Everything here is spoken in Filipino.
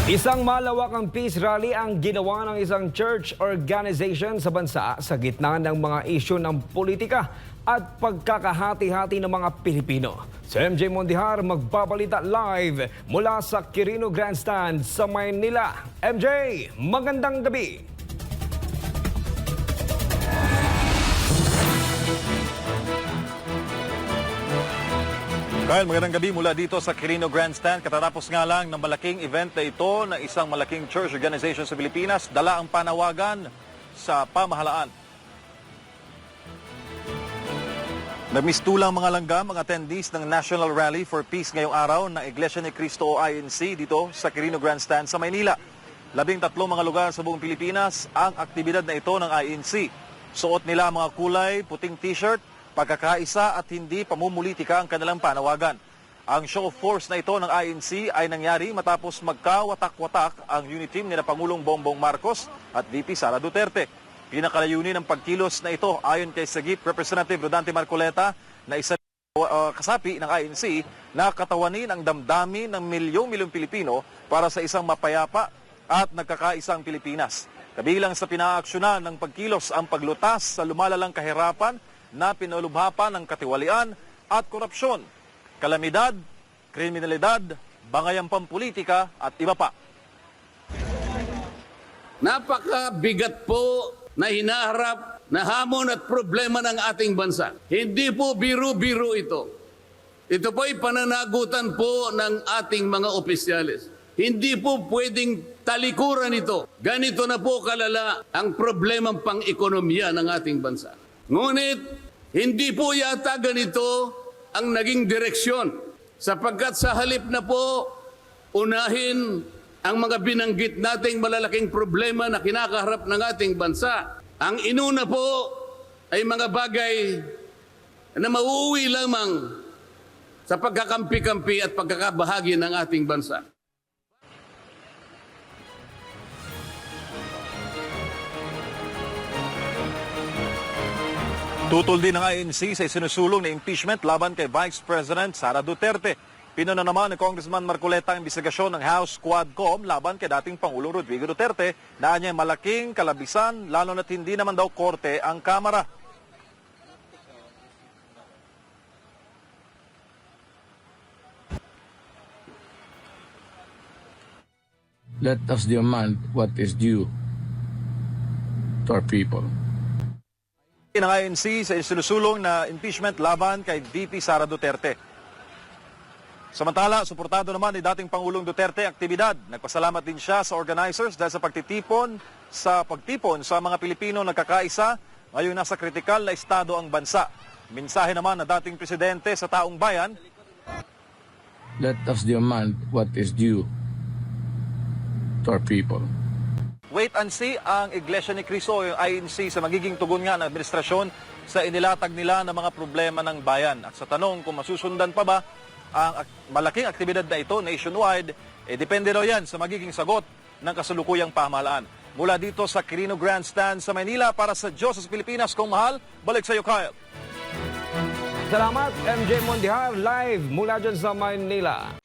Isang malawakang peace rally ang ginawa ng isang church organization sa bansa sa gitna ng mga isyu ng politika at pagkakahati-hati ng mga Pilipino. Si MJ Mondihar magbabalita live mula sa Quirino Grandstand sa Maynila. MJ, magandang gabi! Kyle, magandang gabi mula dito sa Quirino Grandstand. Katatapos nga lang ng malaking event na ito na isang malaking church organization sa Pilipinas, dala ang panawagan sa pamahalaan. Nagmistulang mga langgam ang attendees ng National Rally for Peace ngayong araw ng Iglesia ni Cristo o INC dito sa Quirino Grandstand sa Maynila. 13 mga lugar sa buong Pilipinas ang aktibidad na ito ng INC. Suot nila mga kulay, puting t-shirt, pagkakaisa at hindi pamumulitika ang kanilang panawagan. Ang show of force na ito ng INC ay nangyari matapos magkawatak-watak ang unit team ni Pangulong Bongbong Marcos at VP Sara Duterte. Pinakalayunin ng pagkilos na ito ayon kay Sagip Representative Rodante Marcoleta na isa kasapi ng INC na katawanin ang damdamin ng milyong-milyong Pilipino para sa isang mapayapa at nagkakaisang Pilipinas. Kabilang sa pinaaksyonan ng pagkilos ang paglutas sa lumalalang kahirapan na pinalubhapan ng katiwalian at korupsyon, kalamidad, kriminalidad, bangayang pampolitika at iba pa. Napakabigat po na hinaharap na hamon at problema ng ating bansa. Hindi po biro-biro ito. Ito po ay pananagutan po ng ating mga opisyalis. Hindi po pwedeng talikuran ito. Ganito na po kalala ang problemang pang-ekonomiya ng ating bansa. Ngunit, hindi po yata ganito ang naging direksyon sapagkat sa halip na po unahin ang mga binanggit nating malalaking problema na kinakaharap ng ating bansa. Ang inuna po ay mga bagay na mauuwi lamang sa pagkakampi-kampi at pagkakabahagi ng ating bansa. Tutol din ng INC sa isinusulong na impeachment laban kay Vice President Sara Duterte. Pinuna naman ni Congressman Marcoleta ang investigasyon ng House Quadcom laban kay dating Pangulong Rodrigo Duterte na niya malaking kalabisan lalo na't hindi naman daw korte ang Kamara. Let us demand what is due to our people. Ng INC sa isinusulong na impeachment laban kay VP Sara Duterte. Samantala, suportado naman ni dating Pangulong Duterte ang aktibidad. Nagpasalamat din siya sa organizers dahil sa pagtipon sa mga Pilipino nagkakaisa ngayong nasa kritikal na estado ang bansa. Mensahe naman na dating presidente sa taong bayan. Let us demand what is due to our people. Wait and see ang Iglesia ni Cristo o yung INC sa magiging tugon nga ng administrasyon sa inilatag nila ng mga problema ng bayan. At sa tanong kung masusundan pa ba ang malaking aktibidad na ito nationwide, depende daw yan sa magiging sagot ng kasalukuyang pamahalaan. Mula dito sa Quirino Grandstand sa Maynila para sa Diyos sa Pilipinas, kung mahal, balik sa iyo, Kyle. Salamat, MJ Mondihar, live mula dyan sa Maynila.